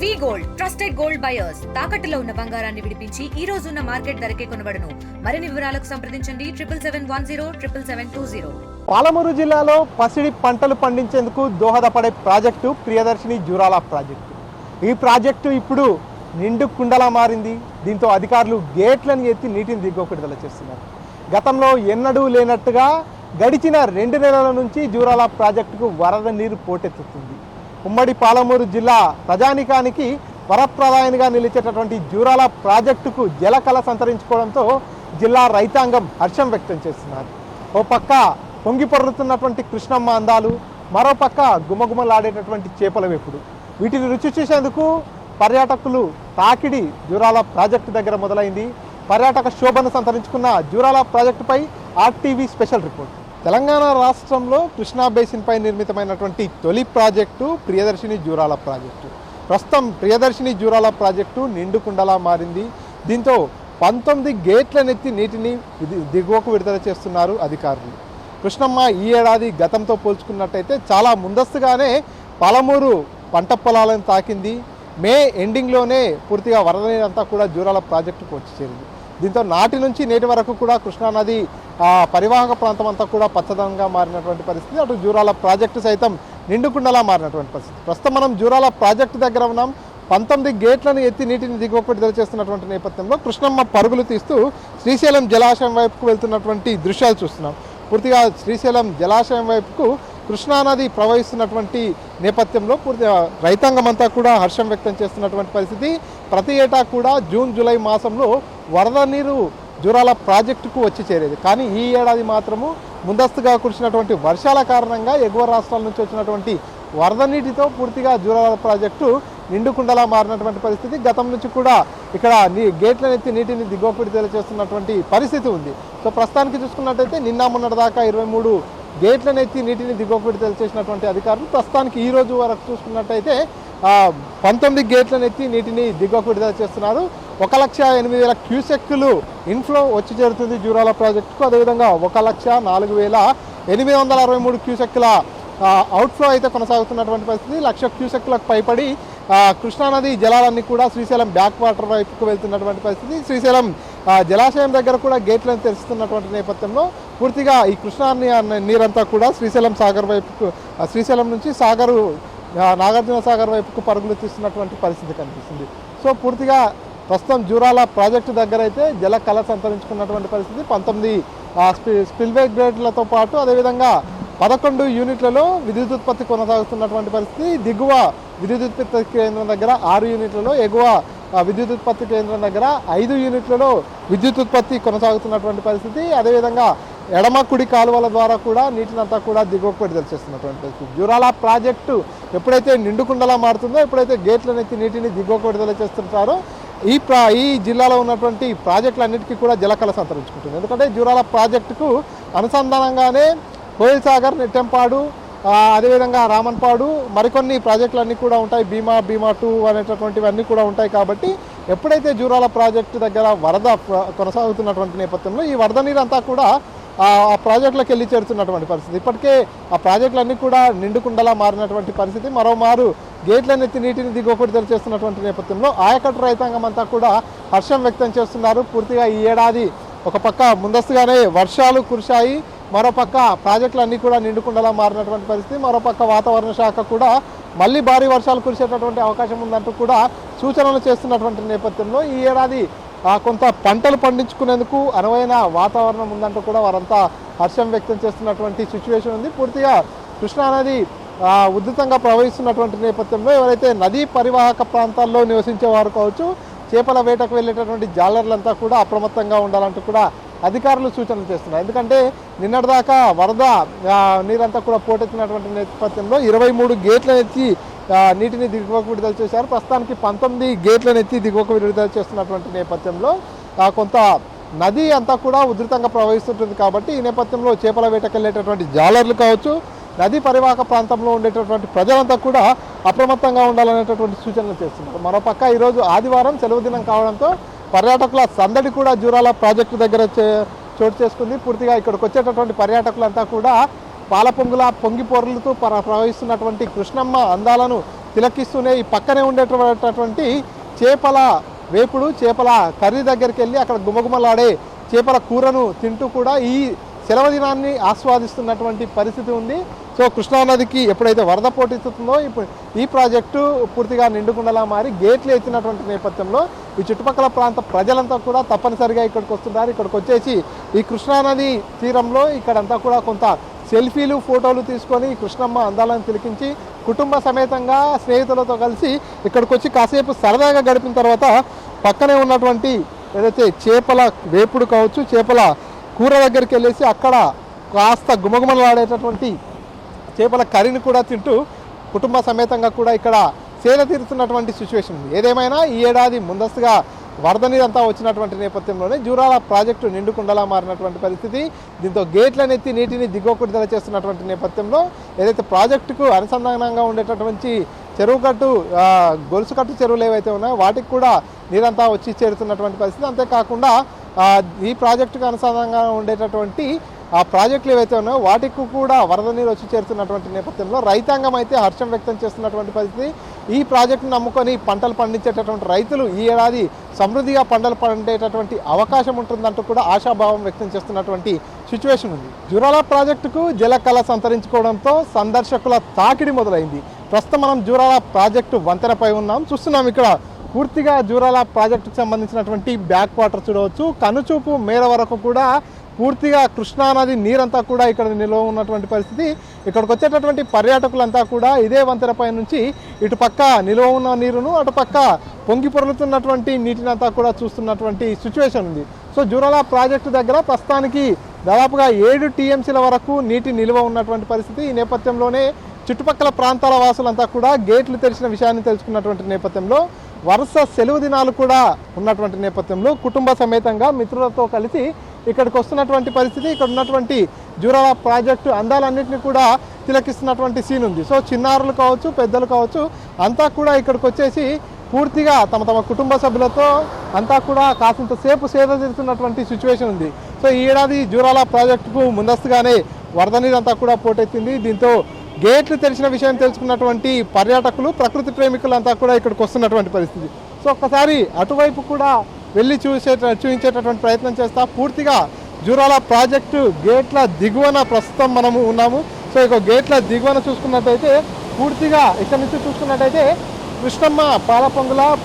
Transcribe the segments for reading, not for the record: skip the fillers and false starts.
వి gold trusted gold buyers తాకట్టులో ఉన్న బంగారాన్ని విడిపించి ఈ రోజు ఉన్న మార్కెట్ ధరకే కొనబడును. మరిన్ని వివరాలకు సంప్రదించండి 7710777720. పాలమూరు జిల్లాలో పసిడి పంటలు పండించేందుకు దోహదపడే ప్రాజెక్టు ప్రియదర్శిని జూరాల ప్రాజెక్టు. ఈ ప్రాజెక్టు ఇప్పుడు నిండు కుండలా మారింది. దీంతో అధికారులు గేట్లను ఎత్తి నీటిని దిగువకు విడుదల చేస్తున్నారు. గతంలో ఎన్నడూ లేనట్టుగా గడిచిన 2 నెలల నుంచి జూరాల ప్రాజెక్టుకు వరద నీరు పోటెత్తుతుంది. ఉమ్మడి పాలమూరు జిల్లా ప్రజానికానికి వరప్రదాయనిగా నిలిచేటటువంటి జూరాల ప్రాజెక్టుకు జలకళ సంతరించుకోవడంతో జిల్లా రైతాంగం హర్షం వ్యక్తం చేస్తున్నారు. ఓ పక్క పొంగి పొర్లుతున్నటువంటి కృష్ణమ్మ అందాలు, మరో పక్క గుమగుమలాడేటటువంటి చేపల వేపుడు. వీటిని రుచి చూసేందుకు పర్యాటకులు తాకిడి జూరాల ప్రాజెక్టు దగ్గర మొదలైంది. పర్యాటక శోభను సంతరించుకున్న జూరాల ప్రాజెక్టుపై ఆర్టీవీ స్పెషల్ రిపోర్ట్. తెలంగాణ రాష్ట్రంలో కృష్ణా బేసిన్పై నిర్మితమైనటువంటి తొలి ప్రాజెక్టు ప్రియదర్శిని జూరాల ప్రాజెక్టు. ప్రస్తుతం ప్రియదర్శిని జూరాల ప్రాజెక్టు నిండుకుండలా మారింది. దీంతో 19 గేట్లనెత్తి నీటిని దిగువకు విడుదల చేస్తున్నారు అధికారులు. కృష్ణమ్మ ఈ ఏడాది గతంతో పోల్చుకున్నట్టయితే చాలా ముందస్తుగానే పాలమూరు పంట పొలాలను తాకింది. మే ఎండింగ్లోనే పూర్తిగా వరద నీరంతా కూడా జూరాల ప్రాజెక్టుకు వచ్చి చేరింది. దీంతో నాటి నుంచి నేటి వరకు కూడా కృష్ణానది పరివాహక ప్రాంతం అంతా కూడా పచ్చదనంగా మారినటువంటి పరిస్థితి. అటు జూరాల ప్రాజెక్టు సైతం నిండుకుండలా మారినటువంటి పరిస్థితి. ప్రస్తుతం మనం జూరాల ప్రాజెక్టు దగ్గర ఉన్నాం. 19 గేట్లను ఎత్తి నీటిని దిగువకు విడుదల చేస్తున్నటువంటి నేపథ్యంలో కృష్ణమ్మ పరుగులు తీస్తూ శ్రీశైలం జలాశయం వైపుకు వెళ్తున్నటువంటి దృశ్యాలు చూస్తున్నాం. పూర్తిగా శ్రీశైలం జలాశయం వైపుకు కృష్ణానది ప్రవహిస్తున్నటువంటి నేపథ్యంలో పూర్తిగా రైతాంగం అంతా కూడా హర్షం వ్యక్తం చేస్తున్నటువంటి పరిస్థితి. ప్రతి ఏటా కూడా జూన్ జూలై మాసంలో వరద నీరు జూరాల ప్రాజెక్టుకు వచ్చి చేరేది. కానీ ఈ ఏడాది మాత్రము ముందస్తుగా కురిసినటువంటి వర్షాల కారణంగా ఎగువ రాష్ట్రాల నుంచి వచ్చినటువంటి వరద నీటితో పూర్తిగా జూరాల ప్రాజెక్టు నిండుకుండలా మారినటువంటి పరిస్థితి. గతం నుంచి కూడా ఇక్కడ గేట్లను ఎత్తి నీటిని దిగువకు విడుదల చేస్తున్నటువంటి పరిస్థితి ఉంది. సో ప్రస్తుతానికి చూసుకున్నట్టయితే నిన్న మొన్నటి దాకా 23 గేట్లను ఎత్తి నీటిని దిగువకు విడుదల చేసినటువంటి అధికారులు ప్రస్తుతానికి ఈ రోజు వరకు చూసుకున్నట్టయితే 19 గేట్లను ఎత్తి నీటిని దిగువకు విడుదల చేస్తున్నారు. 1,08,000 క్యూసెక్కులు ఇన్ఫ్లో వచ్చి చేరుతుంది జూరాల ప్రాజెక్టుకు. అదేవిధంగా 1,04,863 క్యూసెక్కుల అవుట్ఫ్లో అయితే కొనసాగుతున్నటువంటి పరిస్థితి. 1,00,000 క్యూసెక్కులకు పైపడి కృష్ణానది జలాలన్నీ కూడా శ్రీశైలం బ్యాక్ వాటర్ వైపుకు వెళ్తున్నటువంటి పరిస్థితి. శ్రీశైలం జలాశయం దగ్గర కూడా గేట్లను తెరుస్తున్నటువంటి నేపథ్యంలో పూర్తిగా ఈ కృష్ణా నీరంతా కూడా శ్రీశైలం సాగర్ వైపుకు, శ్రీశైలం నుంచి నాగార్జున సాగర్ వైపుకు పరుగులు తీస్తున్నటువంటి పరిస్థితి కనిపిస్తుంది. సో పూర్తిగా ప్రస్తుతం జూరాల ప్రాజెక్టు దగ్గర అయితే జల కళ సంతరించుకున్నటువంటి పరిస్థితి. 19 స్పిల్వే గ్రేడ్లతో పాటు అదేవిధంగా 11 యూనిట్లలో విద్యుత్ ఉత్పత్తి కొనసాగుతున్నటువంటి పరిస్థితి. దిగువ విద్యుత్ ఉత్పత్తి కేంద్రం దగ్గర 6 యూనిట్లలో, ఎగువ విద్యుత్ ఉత్పత్తి కేంద్రం దగ్గర 5 యూనిట్లలో విద్యుత్ ఉత్పత్తి కొనసాగుతున్నటువంటి పరిస్థితి. అదేవిధంగా ఎడమ కుడి కాలువల ద్వారా కూడా నీటినంతా కూడా దిగువకు విడుదల చేస్తున్నటువంటి పరిస్థితి. జూరాల ప్రాజెక్టు ఎప్పుడైతే నిండుకుండలా మారుతుందో, ఎప్పుడైతే గేట్లను ఎత్తి నీటిని దిగువకు విడుదల చేస్తుంటారో ఈ జిల్లాలో ఉన్నటువంటి ప్రాజెక్టులన్నిటికీ కూడా జలకళ సంతరించుకుంటుంది. ఎందుకంటే జూరాల ప్రాజెక్టుకు అనుసంధానంగానే కోయిల్ సాగర్, నెట్టెంపాడు, అదేవిధంగా రామన్పాడు, మరికొన్ని ప్రాజెక్టులన్నీ కూడా ఉంటాయి. భీమా 2 అనేటటువంటివన్నీ కూడా ఉంటాయి. కాబట్టి ఎప్పుడైతే జూరాల ప్రాజెక్టు దగ్గర వరద కొనసాగుతున్నటువంటి నేపథ్యంలో ఈ వరద నీరంతా కూడా ఆ ప్రాజెక్టులకు వెళ్ళి చేరుతున్నటువంటి పరిస్థితి. ఇప్పటికే ఆ ప్రాజెక్టులన్నీ కూడా నిండుకుండలా మారినటువంటి పరిస్థితి. మరోమారు గేట్లను ఎత్తి నీటిని దిగువకు విడుదల చేస్తున్నటువంటి నేపథ్యంలో ఆయకట్టు రైతాంగం అంతా కూడా హర్షం వ్యక్తం చేస్తున్నారు. పూర్తిగా ఈ ఏడాది ఒక పక్క ముందస్తుగానే వర్షాలు కురిశాయి, మరోపక్క ప్రాజెక్టులన్నీ కూడా నిండుకుండలా మారినటువంటి పరిస్థితి. మరోపక్క వాతావరణ శాఖ కూడా మళ్ళీ భారీ వర్షాలు కురిసేటటువంటి అవకాశం ఉందంటూ కూడా సూచనలు చేస్తున్నటువంటి నేపథ్యంలో ఈ ఏడాది కొంత పంటలు పండించుకునేందుకు అనువైన వాతావరణం ఉందంటూ కూడా వారంతా హర్షం వ్యక్తం చేస్తున్నటువంటి సిచ్యువేషన్ ఉంది. పూర్తిగా కృష్ణానది ఉధృతంగా ప్రవహిస్తున్నటువంటి నేపథ్యంలో ఎవరైతే నదీ పరివాహక ప్రాంతాల్లో నివసించే వారు కావచ్చు, చేపల వేటకు వెళ్ళేటటువంటి జాలర్లంతా కూడా అప్రమత్తంగా ఉండాలంటూ కూడా అధికారులు సూచనలు చేస్తున్నారు. ఎందుకంటే నిన్నటిదాకా వరద నీరంతా కూడా పోటెత్తినటువంటి నేపథ్యంలో 23 గేట్లను ఎత్తి నీటిని దిగువకు విడుదల చేశారు. ప్రస్తుతానికి 19 గేట్లను ఎత్తి దిగువకు విడుదల చేస్తున్నటువంటి నేపథ్యంలో కొంత నది అంతా కూడా ఉధృతంగా ప్రవహిస్తుంటుంది. కాబట్టి ఈ నేపథ్యంలో చేపల వేటకు వెళ్ళేటటువంటి జాలర్లు కావచ్చు, నదీ పరివాహక ప్రాంతంలో ఉండేటటువంటి ప్రజలంతా కూడా అప్రమత్తంగా ఉండాలనేటటువంటి సూచనలు చేస్తున్నారు. మరోపక్క ఈరోజు ఆదివారం సెలవు దినం కావడంతో పర్యాటకుల సందడి కూడా జూరాల ప్రాజెక్టు దగ్గర చోటు చేసుకుంది. పూర్తిగా ఇక్కడికి వచ్చేటటువంటి పర్యాటకులంతా కూడా పాల పొంగి పొర్లుతూ ప్రవహిస్తున్నటువంటి కృష్ణమ్మ అందాలను తిలకిస్తూనే ఈ పక్కనే ఉండేటటువంటి చేపల వేపుడు, చేపల కర్రీ దగ్గరికి వెళ్ళి అక్కడ గుమగుమలాడే చేపల కూరను తింటూ కూడా ఈ సెలవు దినాన్ని ఆస్వాదిస్తున్నటువంటి పరిస్థితి ఉంది. సో కృష్ణానదికి ఎప్పుడైతే వరద పోటెత్తుతుందో ఇప్పుడు ఈ ప్రాజెక్టు పూర్తిగా నిండుకుండలా మారి గేట్లు ఎత్తినటువంటి నేపథ్యంలో ఈ చుట్టుపక్కల ప్రాంత ప్రజలంతా కూడా తప్పనిసరిగా ఇక్కడికి వస్తున్నారు. ఇక్కడికి వచ్చేసి ఈ కృష్ణానది తీరంలో ఇక్కడంతా కూడా కొంత సెల్ఫీలు, ఫోటోలు తీసుకొని కృష్ణమ్మ అందాలను తిలకించి కుటుంబ సమేతంగా స్నేహితులతో కలిసి ఇక్కడికి వచ్చి కాసేపు సరదాగా గడిపిన తర్వాత పక్కనే ఉన్నటువంటి ఏదైతే చేపల వేపుడు కావచ్చు, చేపల కూర దగ్గరికి వెళ్ళేసి అక్కడ కాస్త గుమగుమలాడేటటువంటి చేపల కర్రీని కూడా తింటూ కుటుంబ సమేతంగా కూడా ఇక్కడ సేద తీరుతున్నటువంటి సిచ్యువేషన్ ఉంది. ఏదేమైనా ఈ ఏడాది ముందస్తుగా వరద నీరంతా వచ్చినటువంటి నేపథ్యంలోనే జూరాల ప్రాజెక్టు నిండుకుండలా మారినటువంటి పరిస్థితి. దీంతో గేట్లనెత్తి నీటిని దిగువకుడిదల చేస్తున్నటువంటి నేపథ్యంలో ఏదైతే ప్రాజెక్టుకు అనుసంధానంగా ఉండేటటువంటి చెరువుకట్టు, గొలుసుకట్టు చెరువులు ఏవైతే ఉన్నాయో వాటికి కూడా నీరంతా వచ్చి చేరుతున్నటువంటి పరిస్థితి. అంతేకాకుండా ఈ ప్రాజెక్టుకు అనుసంధానంగా ఉండేటటువంటి ఆ ప్రాజెక్టులు ఏవైతే ఉన్నాయో వాటికి కూడా వరద నీరు వచ్చి చేరుతున్నటువంటి నేపథ్యంలో రైతాంగం అయితే హర్షం వ్యక్తం చేస్తున్నటువంటి పరిస్థితి. ఈ ప్రాజెక్టును నమ్ముకొని పంటలు పండించేటటువంటి రైతులు ఈ ఏడాది సమృద్ధిగా పంటలు పండేటటువంటి అవకాశం ఉంటుందంటూ కూడా ఆశాభావం వ్యక్తం చేస్తున్నటువంటి సిచ్యువేషన్ ఉంది. జూరాల ప్రాజెక్టుకు జలకళ సంతరించుకోవడంతో సందర్శకుల తాకిడి మొదలైంది. ప్రస్తుతం మనం జూరాల ప్రాజెక్టు వంతెనపై ఉన్నాం. చూస్తున్నాం ఇక్కడ పూర్తిగా జూరాల ప్రాజెక్టుకు సంబంధించినటువంటి బ్యాక్ వాటర్ చూడవచ్చు. కనుచూపు మేర వరకు కూడా పూర్తిగా కృష్ణానది నీరంతా కూడా ఇక్కడ నిల్వ ఉన్నటువంటి పరిస్థితి. ఇక్కడికి వచ్చేటటువంటి పర్యాటకులంతా కూడా ఇదే వంతెనపై నుంచి ఇటు పక్క నిల్వ ఉన్న నీరును, అటు పక్క పొంగి పొరులుతున్నటువంటి నీటినంతా కూడా చూస్తున్నటువంటి సిచ్యువేషన్ ఉంది. సో జూరాల ప్రాజెక్టు దగ్గర ప్రస్తుతానికి దాదాపుగా 7 టీఎంసీల వరకు నీటి నిల్వ ఉన్నటువంటి పరిస్థితి. ఈ నేపథ్యంలోనే చుట్టుపక్కల ప్రాంతాల వాసులంతా కూడా గేట్లు తెరిచిన విషయాన్ని తెలుసుకున్నటువంటి నేపథ్యంలో వరుస సెలవు దినాలు కూడా ఉన్నటువంటి నేపథ్యంలో కుటుంబ సమేతంగా మిత్రులతో కలిసి ఇక్కడికి వస్తున్నటువంటి పరిస్థితి. ఇక్కడ ఉన్నటువంటి జూరాల ప్రాజెక్టు అందాలన్నింటినీ కూడా తిలకిస్తున్నటువంటి సీన్ ఉంది. సో చిన్నారులు కావచ్చు, పెద్దలు కావచ్చు, అంతా కూడా ఇక్కడికి వచ్చేసి పూర్తిగా తమ కుటుంబ సభ్యులతో అంతా కూడా కాసింత సేపు సేద తీరుతున్నటువంటి సిచ్యువేషన్ ఉంది. సో ఈ ఏడాది జూరాల ప్రాజెక్టుకు ముందస్తుగానే వరద నీరంతా కూడా పోటెత్తింది. దీంతో గేట్లు తెరిచిన విషయం తెలుసుకున్నటువంటి పర్యాటకులు, ప్రకృతి ప్రేమికులంతా కూడా ఇక్కడికి వస్తున్నటువంటి పరిస్థితి. సో ఒక్కసారి అటువైపు కూడా వెళ్ళి చూపించేటటువంటి ప్రయత్నం చేస్తా. పూర్తిగా జూరాల ప్రాజెక్టు గేట్ల దిగువన ప్రస్తుతం మనము ఉన్నాము. సో ఇక గేట్ల దిగువన చూసుకున్నట్టయితే పూర్తిగా ఇక్కడ నుంచి చూసుకున్నట్టయితే కృష్ణమ్మ పాల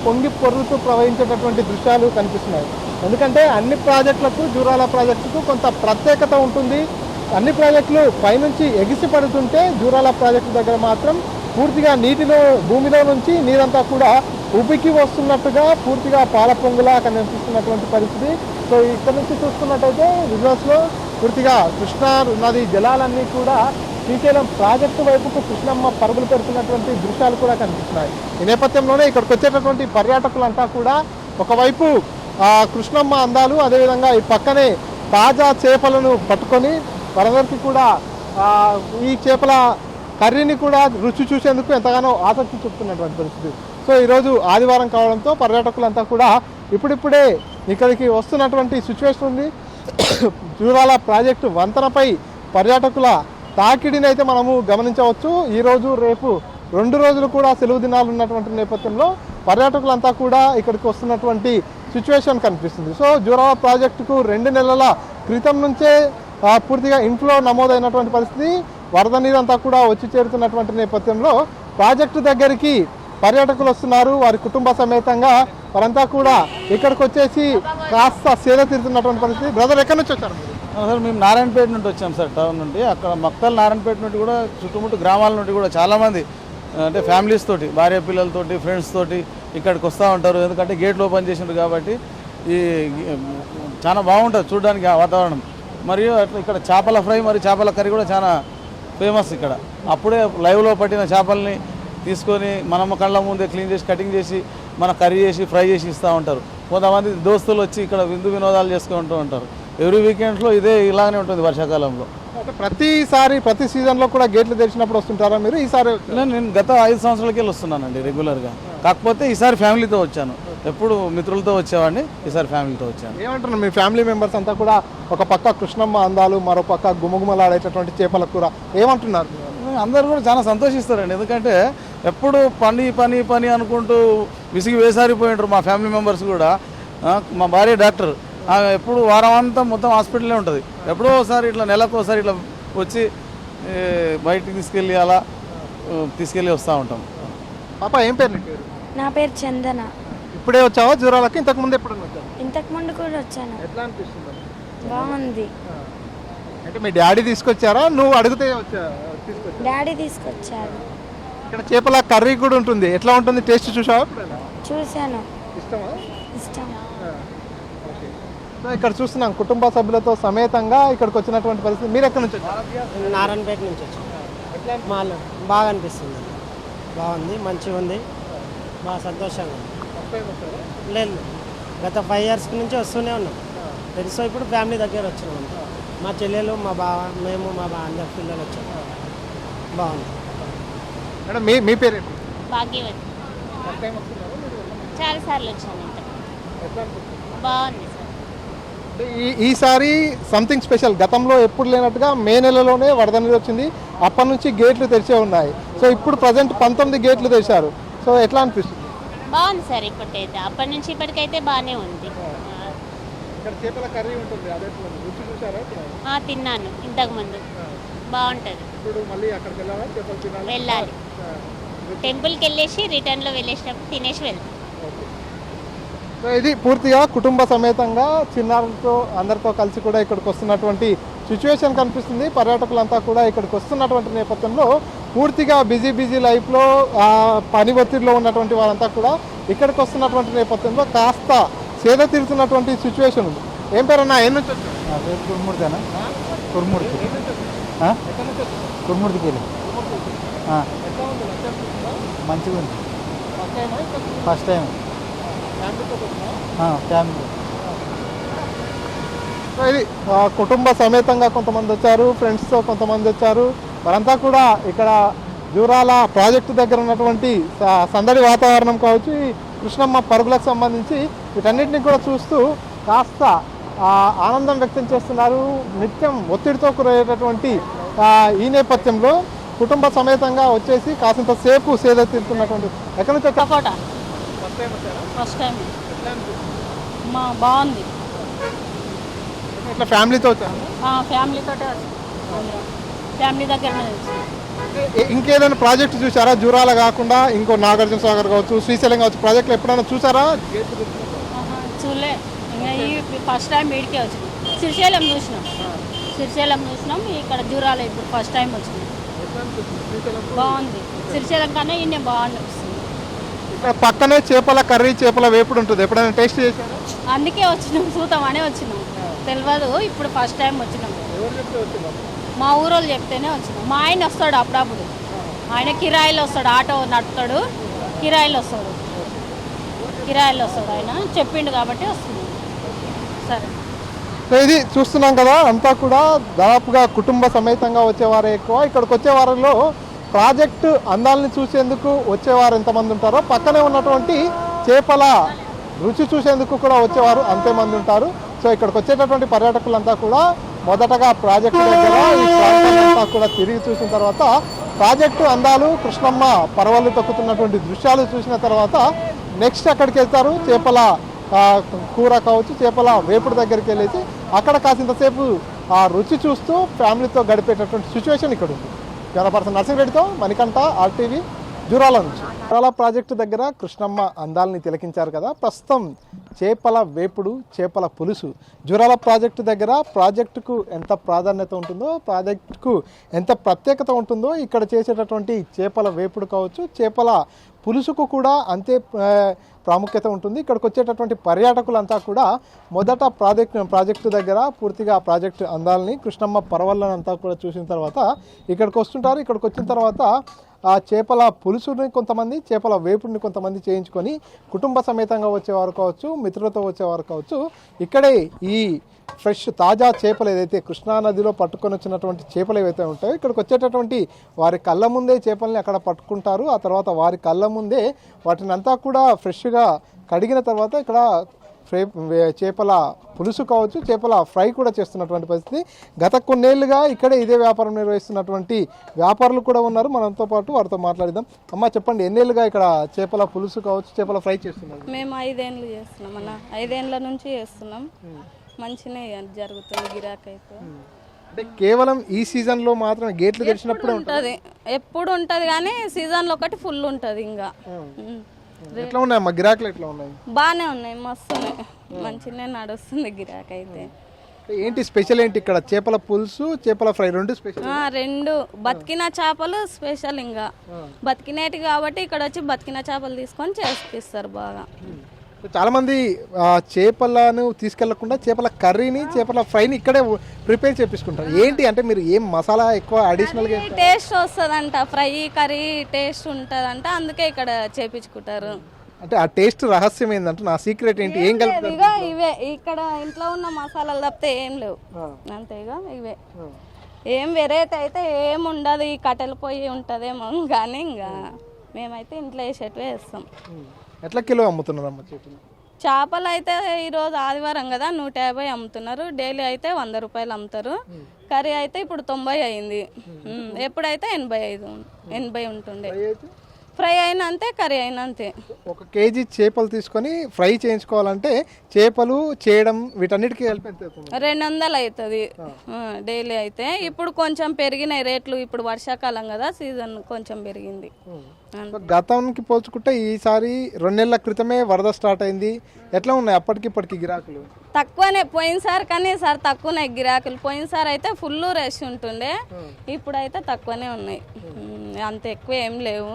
పొంగి పొర్లుతూ ప్రవహించేటటువంటి దృశ్యాలు కనిపిస్తున్నాయి. ఎందుకంటే అన్ని ప్రాజెక్టులకు జూరాల ప్రాజెక్టుకు కొంత ప్రత్యేకత ఉంటుంది. అన్ని ప్రాజెక్టులు పైనుంచి ఎగిసి పడుతుంటే జూరాల ప్రాజెక్టు దగ్గర మాత్రం పూర్తిగా భూమిలో నుంచి నీరంతా కూడా ఉబికి వస్తున్నట్టుగా పూర్తిగా పాల పొంగులా కనిపిస్తున్నటువంటి పరిస్థితి. సో ఇక్కడ నుంచి చూసుకున్నట్టయితే విజువల్స్లో పూర్తిగా కృష్ణా నది జలాలన్నీ కూడా శ్రీశైలం ప్రాజెక్టు వైపుకు కృష్ణమ్మ పరుగులు పెడుతున్నటువంటి దృశ్యాలు కూడా కనిపిస్తున్నాయి. ఈ నేపథ్యంలోనే ఇక్కడికి వచ్చేటటువంటి పర్యాటకులంతా కూడా ఒకవైపు కృష్ణమ్మ అందాలు, అదేవిధంగా ఈ పక్కనే తాజా చేపలను పట్టుకొని వారందరికీ కూడా ఈ చేపల కర్రీని కూడా రుచి చూసేందుకు ఎంతగానో ఆసక్తి చూపుతున్నటువంటి పరిస్థితి. సో ఈరోజు ఆదివారం కావడంతో పర్యాటకులంతా కూడా ఇప్పుడిప్పుడే ఇక్కడికి వస్తున్నటువంటి సిచ్యువేషన్ ఉంది. జూరాల ప్రాజెక్టు వంతెనపై పర్యాటకుల తాకిడిని అయితే మనము గమనించవచ్చు. ఈరోజు రేపు 2 రోజులు కూడా సెలవు దినాలు ఉన్నటువంటి నేపథ్యంలో పర్యాటకులంతా కూడా ఇక్కడికి వస్తున్నటువంటి సిచ్యువేషన్ కనిపిస్తుంది. సో జూరాల ప్రాజెక్టుకు 2 నెలల క్రితం నుంచే పూర్తిగా ఇన్ఫ్లో నమోదైనటువంటి పరిస్థితి. వరద నీరంతా కూడా వచ్చి చేరుతున్నటువంటి నేపథ్యంలో ప్రాజెక్టు దగ్గరికి పర్యాటకులు వస్తున్నారు. వారి కుటుంబ సమేతంగా వారంతా కూడా ఇక్కడికి వచ్చేసి కాస్త సేద తీరుతున్నటువంటి పరిస్థితి. బ్రదర్, ఎక్కడి నుంచి వచ్చారు? సార్ మేము నారాయణపేట నుండి వచ్చాం సార్, టౌన్ నుండి. అక్కడ మక్తల్ నారాయణపేట నుండి కూడా చుట్టుముట్టు గ్రామాల నుండి కూడా చాలామంది అంటే ఫ్యామిలీస్ తోటి, భార్య పిల్లలతోటి, ఫ్రెండ్స్ తోటి ఇక్కడికి వస్తూ ఉంటారు. ఎందుకంటే గేట్లు ఓపెన్ చేసిండ్రు కాబట్టి ఈ చాలా బాగుంటుంది చూడడానికి ఆ వాతావరణం. మరియు ఇక్కడ చేపల ఫ్రై మరియు చేపల కర్రీ కూడా చాలా ఫేమస్ ఇక్కడ. అప్పుడే లైవ్లో పట్టిన చేపల్ని తీసుకొని మనం కళ్ళ ముందే క్లీన్ చేసి కటింగ్ చేసి మన కర్రీ చేసి ఫ్రై చేసి ఇస్తూ ఉంటారు. కొంతమంది దోస్తులు వచ్చి ఇక్కడ విందు వినోదాలు చేసుకుంటూ ఉంటారు. ఎవ్రీ వీకెండ్స్లో ఇదే ఇలానే ఉంటుంది వర్షాకాలంలో. ప్రతి సీజన్లో కూడా గేట్లు తెరిచినప్పుడు వస్తుంటారా మీరు? ఈసారి నేను గత 5 సంవత్సరాలకి వస్తున్నానండి రెగ్యులర్గా. కాకపోతే ఈసారి ఫ్యామిలీతో వచ్చాను. ఎప్పుడు మిత్రులతో వచ్చేవాడిని, ఈసారి ఫ్యామిలీతో వచ్చాను. ఏమంటున్నారు మీ ఫ్యామిలీ మెంబర్స్ అంతా కూడా? ఒక పక్క కృష్ణమ్మ అందాలు, మరో పక్క గుమగుమలాడేటటువంటి చేపల కూర, ఏమంటున్నారు? అందరూ కూడా చాలా సంతోషిస్తారండి. ఎందుకంటే ఎప్పుడు పని పని పని అనుకుంటూ విసిగి వేసారిపోయింటారు మా ఫ్యామిలీ మెంబర్స్ కూడా. మా భార్య డాక్టర్, ఎప్పుడు వారం అంతా మొత్తం హాస్పిటల్లో ఉంటుంది. ఎప్పుడో ఒకసారి ఇట్లా నెలకు ఒకసారి ఇట్లా వచ్చి బయటికి తీసుకెళ్ళి అలా తీసుకెళ్ళి వస్తూ ఉంటాం. పాప ఏం పేరు నీ పేరు? నా పేరు చందన. ఇప్పుడే వచ్చావా జూరాలకి? ఇంతకు ముందు ఎప్పుడన్నా వచ్చాను? ఇంతకు ముందు కూడా వచ్చాను. ఎట్లా అనిపిస్తుంది? బాగుంది. అంటే మీ డాడీ తీసుకొచ్చారా, నువ్వు అడిగితే తీసుకొచ్చా? డాడీ తీసుకొచ్చారు. ఇక్కడ చేపల కర్రీ కూడా ఉంటుంది. ఎట్లా ఉంటుంది? టేస్ట్ చూసావా? చూశాను. ఇష్టమా? ఇష్టం. సో ఇక్కడ చూస్తున్నాం కుటుంబ సభ్యులతో సమేతంగా ఇక్కడికి వచ్చినటువంటి పరిస్థితి. మీరు ఎక్కడి నుంచి వచ్చారు? నారాయణపేట నుంచి వచ్చాం. మాలో బాగా అనిపిస్తుంది, బాగుంది, మంచిగా ఉంది, బాగా సంతోషంగా ఉంది. లేదు, గత 5 years నుంచి వస్తూనే ఉన్నాం. తెలుసో ఇప్పుడు ఫ్యామిలీ దగ్గర వచ్చినాం. మా చెల్లెలు, మా బావ, మేము, మా బావ అందరు పిల్లలు వచ్చాం. బాగుంది. మేడం మీ పేరు? భాగ్యవతి. చాలా సార్లు వచ్చాను. బాగుంది సార్. ఈసారి సంథింగ్ స్పెషల్. గతంలో ఎప్పుడు లేనట్టుగా మే నెలలోనే వరద నీరు వచ్చింది. అప్పటి నుంచి గేట్లు తెరిచే ఉన్నాయి. సో ఇప్పుడు ప్రజెంట్ 19 గేట్లు తెరిచారు. సో ఎట్లా అనిపిస్తుంది? బాగుంది సార్. ఇప్పటికైతే అప్పటి నుంచి ఇప్పటికైతే బాగానే ఉంది. ఇక్కడ చేపల కర్రీ ఉంటుంది, అదే రుచి చూసారా? తిన్నాను ఇంతకు ముందు. బాగుంటుంది. ఇప్పుడు మళ్ళీ అక్కడికి వెళ్ళాలా? చేపలు తినాలి? వెళ్ళాలి. టెంపుల్కి వెళ్ళేసి రిటర్న్లో వెళ్ళేసినప్పుడు తినేసి వెళ్తాం. సో ఇది పూర్తిగా కుటుంబ సమేతంగా చిన్నారులతో అందరితో కలిసి కూడా ఇక్కడికి వస్తున్నటువంటి సిచ్యువేషన్ కనిపిస్తుంది. పర్యాటకులంతా కూడా ఇక్కడికి వస్తున్నటువంటి నేపథ్యంలో పూర్తిగా బిజీ లైఫ్లో పని ఒత్తిడిలో ఉన్నటువంటి వారంతా కూడా ఇక్కడికి వస్తున్నటువంటి నేపథ్యంలో కాస్త సేద తీరుతున్నటువంటి సిచ్యువేషన్ ఉంది. ఏం పేరన్నా? ఏం నుంచి వచ్చారు? కుర్మూర్తినా? కుర్మూర్తి. కుర్మూర్తికి వెళ్ళి మంచిగా ఉంది. First time family. ఇది కుటుంబ సమేతంగా కొంతమంది వచ్చారు, ఫ్రెండ్స్తో కొంతమంది వచ్చారు. వారంతా కూడా ఇక్కడ జూరాల ప్రాజెక్టు దగ్గర ఉన్నటువంటి సందడి వాతావరణం కావచ్చు, ఈ కృష్ణమ్మ పరుగులకు సంబంధించి వీటన్నిటిని కూడా చూస్తూ కాస్త ఆనందం వ్యక్తం చేస్తున్నారు. నిత్యం ఒత్తిడితో గురయ్యేటటువంటి ఈ నేపథ్యంలో కుటుంబ సమేతంగా వచ్చేసి కాసింత సేపు సేద తీరుతున్నటువంటి. ఎక్కడి నుంచి వచ్చారు? First time. బాగుంది. ఇట్లా ఫ్యామిలీతో వచ్చారు? ఫ్యామిలీతో ఫ్యామిలీ దగ్గర. ఇంకేదైనా ప్రాజెక్ట్ చూసారా? జూరాల కాకుండా ఇంకో నాగార్జున సాగర్ కావచ్చు, శ్రీశైలం కావచ్చు, ప్రాజెక్టులు ఎప్పుడైనా చూసారా? చూడలే. ఇంకా ఈ ఫస్ట్ టైం వీడికే వచ్చినాం. శ్రీశైలం చూసినాం. ఇక్కడ జూరాల ఇప్పుడు ఫస్ట్ టైం వచ్చినాం. బాగుంది. శ్రీశైలం కన్నా ఇన్నే బాగుంది. ఇక్కడ పక్కనే చేపల కర్రీ, చేపల వేపుడు ఉంటుంది. ఎప్పుడైనా టేస్ట్ చేశారా? అందుకే వచ్చినాం, చూద్దామనే వచ్చినాం. తెలియదు, ఇప్పుడు ఫస్ట్ టైం వచ్చినాం. మా ఊరోళ్ళు చెప్తేనే వచ్చినాం. మా ఆయన వస్తాడు అప్పుడప్పుడు. ఆయన కిరాయిలు వస్తాడు, ఆటో నడుపుతాడు, కిరాయిలు వస్తాడు ఆయన చెప్పిండు కాబట్టి వస్తున్నాం. సరే. సో ఇది చూస్తున్నాం కదా, అంతా కూడా దాదాపుగా కుటుంబ సమేతంగా వచ్చేవారే ఎక్కువ. ఇక్కడికి వచ్చే వారిలో ప్రాజెక్టు అందాలని చూసేందుకు వచ్చేవారు ఎంతమంది ఉంటారో, పక్కనే ఉన్నటువంటి చేపల రుచి చూసేందుకు కూడా వచ్చేవారు అంతేమంది ఉంటారు. సో ఇక్కడికి వచ్చేటటువంటి పర్యాటకులంతా కూడా మొదటగా ప్రాజెక్టు దగ్గర ఈ ప్రాంతాలంతా కూడా తిరిగి చూసిన తర్వాత ప్రాజెక్టు అందాలు, కృష్ణమ్మ పరవళ్ళు తొక్కుతున్నటువంటి దృశ్యాలు చూసిన తర్వాత నెక్స్ట్ అక్కడికి వెళ్తారు. చేపల కూర కావచ్చు, చేపల వేపుడు దగ్గరికి వెళ్ళేసి అక్కడ కాసింతసేపు ఆ రుచి చూస్తూ ఫ్యామిలీతో గడిపేటటువంటి సిచ్యువేషన్ ఇక్కడ ఉంది. కెమెరా పర్సన్ నర్సింగ్రెడ్డితో మణికంఠ, RTV, జూరాల నుంచి. జూరాల ప్రాజెక్టు దగ్గర కృష్ణమ్మ అందాలని తిలకించారు కదా. ప్రస్తుతం చేపల వేపుడు, చేపల పులుసు. జూరాల ప్రాజెక్టు దగ్గర ప్రాజెక్టుకు ఎంత ప్రాధాన్యత ఉంటుందో, ప్రాజెక్టుకు ఎంత ప్రత్యేకత ఉంటుందో ఇక్కడ చేసేటటువంటి చేపల వేపుడు కావచ్చు, చేపల పులుసుకు కూడా అంతే ప్రాముఖ్యత ఉంటుంది. ఇక్కడికి వచ్చేటటువంటి పర్యాటకులంతా కూడా మొదట ప్రాజెక్టు దగ్గర పూర్తిగా ప్రాజెక్టు అందాలని, కృష్ణమ్మ పరవళ్ళని అంతా కూడా చూసిన తర్వాత ఇక్కడికి వస్తుంటారు. ఇక్కడికి వచ్చిన తర్వాత ఆ చేపల పులుసుని కొంతమంది, చేపల వేపుడిని కొంతమంది చేయించుకొని కుటుంబ సమేతంగా వచ్చేవారు కావచ్చు, మిత్రులతో వచ్చేవారు కావచ్చు. ఇక్కడే ఈ ఫ్రెష్ తాజా చేపలు ఏదైతే కృష్ణానదిలో పట్టుకొని వచ్చినటువంటి చేపలు ఏవైతే ఉంటాయో ఇక్కడికి వచ్చేటటువంటి వారి కళ్ళ ముందే చేపల్ని అక్కడ పట్టుకుంటారు. ఆ తర్వాత వారి కళ్ళ ముందే వాటిని అంతా కూడా ఫ్రెష్గా కడిగిన తర్వాత ఇక్కడ చేపల పులుసు కావచ్చు, చేపల ఫ్రై కూడా చేస్తున్నటువంటి పరిస్థితి. గత కొన్నేళ్లుగా ఇక్కడే ఇదే వ్యాపారం నిర్వహిస్తున్నటువంటి వ్యాపారులు కూడా ఉన్నారు. మనతో పాటు వారితో మాట్లాడిద్దాం. అమ్మ చెప్పండి, ఎన్నేళ్లుగా ఇక్కడ చేపల పులుసు కావచ్చు, చేపల ఫ్రై చేస్తున్నారు? మేము 5 ఏళ్ళు చేస్తున్నాం అన్న, 5 ఏళ్ళ నుంచి చేస్తున్నాం. మంచిగా జరుగుతుంది గిరాకీ అయితే. అంటే కేవలం ఈ సీజన్లో మాత్రమే గేట్లు తెరిచినప్పుడు ఉంటుంది, ఎప్పుడు ఉంటుంది కానీ సీజన్లో ఒకటి ఫుల్ ఉంటుంది. ఇంకా ఎట్లా ఉన్నాయి అమ్మ గిరాకులు, ఎట్లా ఉన్నాయి? బాగానే ఉన్నాయి, మస్తున్నాయి, మంచిగానే నడుస్తుంది గిరాకీ అయితే. ఏంటి స్పెషల్ ఏంటి ఇక్కడ? చేపల పులుసు, చేపల ఫ్రై రెండు స్పెషల్? రెండు బతికిన చేపలు స్పెషల్. ఇంకా బతికినేటి కాబట్టి ఇక్కడ వచ్చి బతికిన చేపలు తీసుకొని చేస్తారు బాగా. చాలా మంది చేపలను తీసుకెళ్లకుండా చేపల కర్రీని, చేపల ఫ్రైని ఇక్కడే ప్రిపేర్ చేపించుకుంటారు. ఏంటి అంటే మీరు ఏం మసాలా ఎక్కువ అడిషనల్ గా? టేస్ట్ వస్తుందంట, ఫ్రై కర్రీ టేస్ట్ ఉంటుందంట, అందుకే ఇక్కడ చేపించుకుంటారు. అంటే ఆ టేస్ట్ రహస్యం ఏంటంటే, నా సీక్రెట్ ఏంటి? ఏం కలుపుతారు? ఇక ఇవే ఇక్కడ ఇంట్లో ఉన్న మసాలాలు తప్పితే ఏం లేవు, అంతేగా ఇవే. ఏం వెరైటీ అయితే ఏం ఉండదు, ఈ కట్టెల పొయ్యి ఉంటుందేమో కానీ ఇంకా మేమైతే ఇంట్లో వేసేటివే వేస్తాం. ఎట్లా కిలో అమ్ముతున్నారు అమ్మ చేపలు? చేపలు అయితే ఈరోజు ఆదివారం కదా 150 అమ్ముతున్నారు, డైలీ అయితే 100 రూపాయలు అమ్ముతారు. కర్రీ అయితే ఇప్పుడు 90 అయింది, ఎప్పుడైతే 80 ఉంటుండే. ఫ్రై అయినా అంతే, కర్రీ అయినా అంతే. 1 కేజీ చేపలు తీసుకొని ఫ్రై చేయించుకోవాలంటే చేపలు చేయడం వీటన్నిటికీ కలిపి ఎంత అవుతుంది? 200 అవుతుంది డైలీ అయితే. ఇప్పుడు కొంచెం పెరిగినాయి రేట్లు, ఇప్పుడు వర్షాకాలం కదా, సీజన్ కొంచెం పెరిగింది. గతానికి పోల్చుకుంటే ఈసారి 2 నెలల క్రితమే వరద స్టార్ట్ అయింది. ఎట్లా ఉన్నాయి అప్పటికిప్పటికి గిరాకులు? తక్కువనే, పోయినసారి కానీ ఈసారి తక్కువనే గిరాకులు. పోయినసారి అయితే ఫుల్ రష్ ఉంటుండే, ఇప్పుడైతే తక్కువనే ఉన్నాయి, అంత ఎక్కువ ఏం లేవు.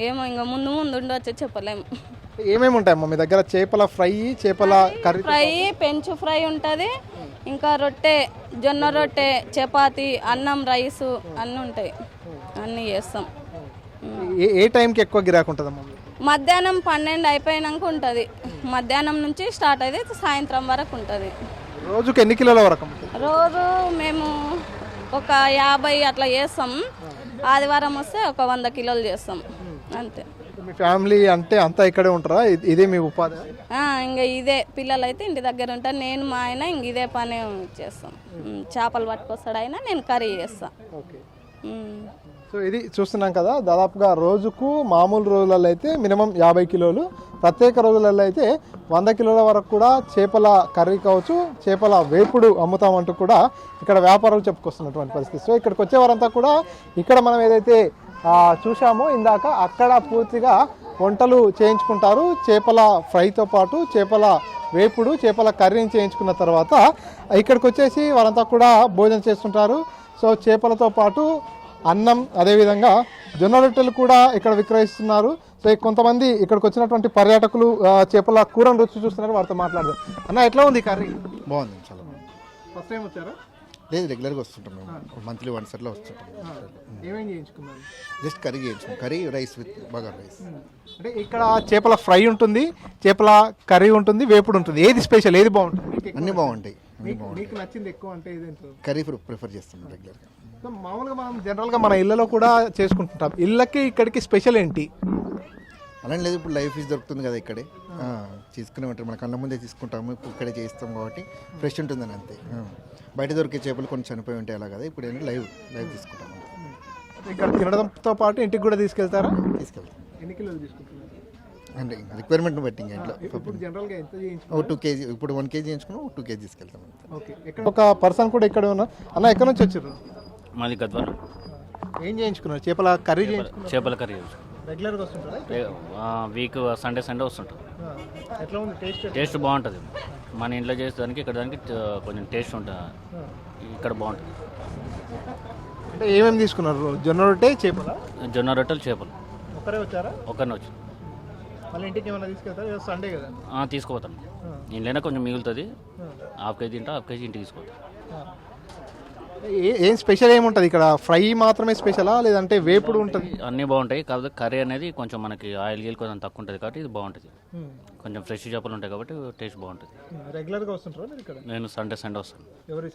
ఏమో ఇంకా ముందు ఉండొచ్చు, చెప్పలేము. ఏమేమి ఉంటాయమ్మా మీ దగ్గర? చేపల ఫ్రై, చేపల కర్రీ ఫ్రై, పెంచు ఫ్రై ఉంటుంది, ఇంకా రొట్టె, జొన్న రొట్టె, చపాతి, అన్నం, రైసు అన్నీ ఉంటాయి, అన్నీ చేస్తాం. ఏ టైంకి ఎక్కువ గిరాకు ఉంటుందమ్మా? మధ్యాహ్నం 12 అయిపోయినాక ఉంటుంది, మధ్యాహ్నం నుంచి స్టార్ట్ అయితే సాయంత్రం వరకు ఉంటుంది. రోజుకి ఎన్ని కిలోల వరకు? రోజు మేము ఒక 50 అట్లా చేస్తాం, ఆదివారం వస్తే ఒక 100 కిలోలు చేస్తాం అంతే. మీ ఫ్యామిలీ అంటే అంతా ఇక్కడే ఉంటారా? ఇదే మీ ఉపాధి? ఇంకా ఇదే, పిల్లలు అయితే ఇంటి దగ్గర ఉంటారు, నేను మా ఆయన ఇంక ఇదే పనే చేస్తాం. చేపలు పట్టుకొస్తాడు ఆయన, నేను కర్రీ చేస్తాను. ఓకే. సో ఇది చూస్తున్నాం కదా, దాదాపుగా రోజుకు మామూలు రోజులలో అయితే మినిమం 50 కిలోలు, ప్రత్యేక రోజులలో అయితే 100 కిలోల వరకు కూడా చేపల కర్రీ కావచ్చు, చేపల వేపుడు అమ్ముతామంటూ కూడా ఇక్కడ వ్యాపారాలు చెప్పుకొస్తున్నటువంటి పరిస్థితి. సో ఇక్కడికి వచ్చేవారంతా కూడా ఇక్కడ మనం ఏదైతే చూసామో ఇందాక, అక్కడ పూర్తిగా వంటలు చేయించుకుంటారు. చేపల ఫ్రైతో పాటు చేపల వేపుడు, చేపల కర్రీని చేయించుకున్న తర్వాత ఇక్కడికి వచ్చేసి వారంతా కూడా భోజనం చేస్తుంటారు. సో చేపలతో పాటు అన్నం, అదేవిధంగా జొన్న రొట్టెలు కూడా ఇక్కడ విక్రయిస్తున్నారు. సో కొంతమంది ఇక్కడికి వచ్చినటువంటి పర్యాటకులు చేపల కూరను రుచి చూస్తున్నారు, వారితో మాట్లాడదాం. అన్న ఎట్లా ఉంది కర్రీ? బాగుంది, చాలా బాగుంది. ఫస్ట్ టైం వచ్చారా? లేదు, రెగ్యులర్గా వస్తుంటాం మేము, మంత్లీ వన్స్ అట్లా వస్తుంటాం. ఏమేం చేయించుకున్నారు? జస్ట్ కర్రీ చేయించుకున్నాం, curry rice with bagara rice. అంటే ఇక్కడ చేపల ఫ్రై ఉంటుంది, చేపల కర్రీ ఉంటుంది, వేపుడు ఉంటుంది. ఏది స్పెషల్, ఏది బాగుంటుంది? అన్నీ బాగుంటాయి, అన్నీ బాగుంటాయి. మీకు నచ్చింది ఎక్కువ అంటే ఏదేంటో? కర్రీ ప్రిఫర్ చేస్తున్నాం రెగ్యులర్గా. మామూలుగా మనం జనరల్గా మన ఇళ్ళలో కూడా చేసుకుంటుంటాం, ఇళ్ళకి ఇక్కడికి స్పెషల్ ఏంటి? అలా లేదు, ఇప్పుడు లైఫ్ ఫిష్ దొరుకుతుంది కదా ఇక్కడే, తీసుకునే ఉంటారు, మన కళ్ళ ముందే తీసుకుంటాము, ఇప్పుడు ఇక్కడే చేయిస్తాం కాబట్టి ఫ్రెష్ ఉంటుందని అంతే. బయట దొరికే చేపలు కొన్ని చనిపోయి ఉంటాయి అలా కదా, ఇప్పుడు ఏంటంటే లైవ్ తీసుకుంటాము. ఇక్కడ తినడంతో పాటు ఇంటికి కూడా తీసుకెళ్తారా? తీసుకెళ్తాం. ఎన్ని కిలోలు తీసుకుంటున్నారు అంటే రిక్వైర్మెంట్ బట్టి ఇంకా ఇంట్లో జనరల్గా ఎంత ఓ 2 కేజీ, ఇప్పుడు 1 కేజీ చేయించుకున్నాం, 2 కేజీ తీసుకెళ్తాం. ఓకే. ఒక పర్సన్ కూడా ఇక్కడ ఉన్నా. అన్న ఎక్కడి నుంచి వచ్చారు? మాది గద్వాల. ఏం చేయించుకున్నారు? చేపల కర్రీ చేయించుకున్నారు? చేపల కర్రీ రెగ్యులర్గా వస్తుంటారా? Week Sunday వస్తుంటాం. ఎట్లా ఉంది టేస్ట్? టేస్ట్ బాగుంటుంది, మన ఇంట్లో చేసేదానికి ఇక్కడ దానికి కొంచెం టేస్ట్ ఉంటుంది, ఇక్కడ బాగుంటుంది. అంటే ఏమేమి తీసుకున్నారు? జొన్న రొట్టె, చేపల? జొన్న రొట్టెలు, చేపలు. ఒకరే వచ్చారా? ఒకరిని వచ్చి మళ్ళీ ఇంటికి ఏమైనా తీసుకెళ్తారా? సండే కదా. తీసుకుపోతాను, ఇంట్లోనే కొంచెం మిగులుతుంది, హాఫ్ కేజీ తింటా, హాఫ్ కేజీ ఇంటికి తీసుకుపోతాను. ఏం స్పెషల్ ఏముంటుంది ఇక్కడ? ఫ్రై మాత్రమే స్పెషలా, లేదంటే వేపుడు ఉంటుంది? అన్నీ బాగుంటాయి, కాకపోతే కర్రీ అనేది కొంచెం మనకి ఆయిల్ గీల్ కొంచెం తక్కువ ఉంటుంది కాబట్టి ఇది బాగుంటుంది. కొంచెం ఫ్రెష్ చేపలు ఉంటాయి కాబట్టి టేస్ట్ బాగుంటుంది. రెగ్యులర్గా వస్తుంటారా మీరు ఇక్కడ? నేను సండే వస్తాను, ఎవ్రీ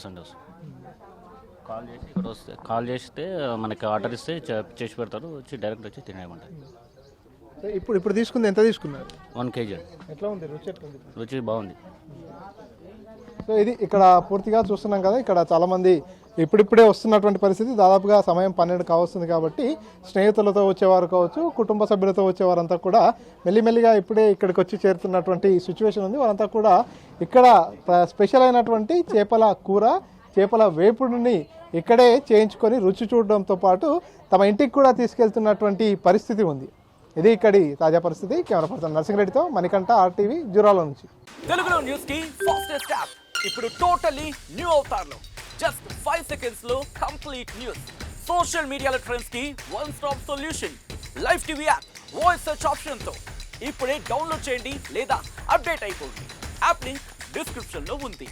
సండే వస్తాను. కాల్ చేసి ఇక్కడ కాల్ చేస్తే మనకి ఆర్డర్ ఇస్తే చేసి పెడతారు, వచ్చి డైరెక్ట్ వచ్చి తినేయమంటారు. ఇప్పుడు తీసుకుంది ఎంత తీసుకున్నారు? 1 kg. ఎట్లా ఉంది రుచి? ఎట్లా ఉంది? రుచి బాగుంది. సో ఇది ఇక్కడ పూర్తిగా చూస్తున్నాం కదా, ఇక్కడ చాలామంది ఇప్పుడిప్పుడే వస్తున్నటువంటి పరిస్థితి. దాదాపుగా సమయం 12 కావస్తుంది కాబట్టి స్నేహితులతో వచ్చేవారు కావచ్చు, కుటుంబ సభ్యులతో వచ్చేవారంతా కూడా మెల్లిమెల్లిగా ఇప్పుడే ఇక్కడికి వచ్చి చేరుతున్నటువంటి సిచ్యువేషన్ ఉంది. వారంతా కూడా ఇక్కడ స్పెషల్ అయినటువంటి చేపల కూర, చేపల వేపుడుని ఇక్కడే చేయించుకొని రుచి చూడడంతో పాటు తమ ఇంటికి కూడా తీసుకెళ్తున్నటువంటి పరిస్థితి ఉంది. ఇది ఇక్కడి తాజా పరిస్థితి. కెమెరా పర్సన్ నరసింహరెడ్డితో మణికంఠ, RTV, జూరాల నుంచి. తెలుగులో న్యూస్ కి ఫాస్టెస్ట్ యాప్ ఇప్పుడు టోటలీ న్యూ అవతార్లో జస్ట్ 5 seconds లో కంప్లీట్ న్యూస్. సోషల్ మీడియాలో ట్రెండ్స్ కి one stop solution. Live TV app voice search option తో ఇప్పుడే డౌన్లోడ్ చేయండి లేదా అప్డేట్ అయిపోండి. యాప్ లింక్ డిస్క్రిప్షన్ లో ఉంది.